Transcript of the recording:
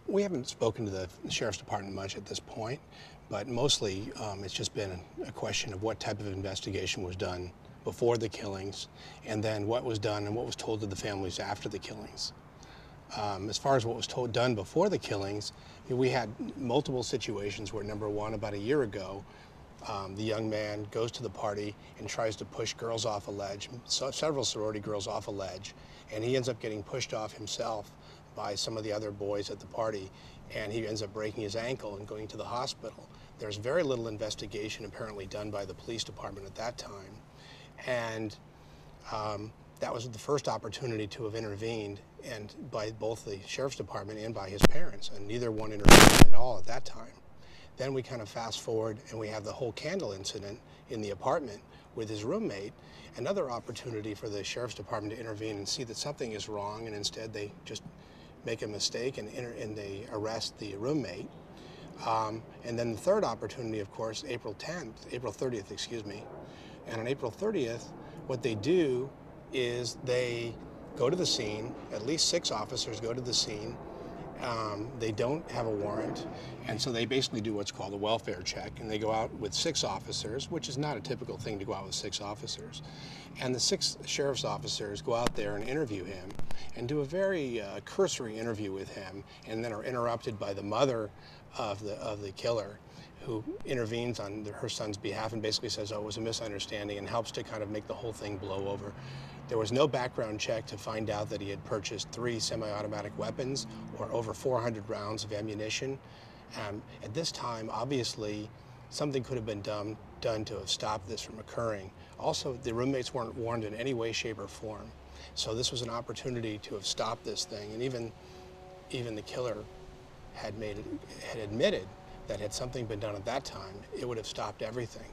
We haven't spoken to the Sheriff's Department much at this point, but mostly it's just been a question of what type of investigation was done before the killings, and then what was done and what was told to the families after the killings. As far as what was done before the killings, we had multiple situations where, number one, about a year ago, the young man goes to the party and tries to push girls off a ledge, several sorority girls off a ledge, and he ends up getting pushed off himself by some of the other boys at the party, and he ends up breaking his ankle and going to the hospital. There's very little investigation apparently done by the police department at that time, and that was the first opportunity to have intervened, and by both the Sheriff's Department and by his parents, and neither one intervened at all at that time. Then we kind of fast forward and we have the whole candle incident in the apartment with his roommate, another opportunity for the Sheriff's Department to intervene and see that something is wrong, and instead they just make a mistake and they arrest the roommate. And then the third opportunity, of course, April 30th, excuse me. And on April 30th, what they do is they go to the scene. At least 6 officers go to the scene. They don't have a warrant, and so they basically do what's called a welfare check, and they go out with 6 officers, which is not a typical thing to go out with 6 officers. And the 6 sheriff's officers go out there and interview him and do a very cursory interview with him, and then are interrupted by the mother of the killer, who intervenes on her son's behalf and basically says, oh, it was a misunderstanding, and helps to kind of make the whole thing blow over. There was no background check to find out that he had purchased 3 semi-automatic weapons or over 400 rounds of ammunition. At this time, obviously, something could have been done to have stopped this from occurring. Also, the roommates weren't warned in any way, shape, or form. So this was an opportunity to have stopped this thing, and even the killer had admitted that had something been done at that time, it would have stopped everything.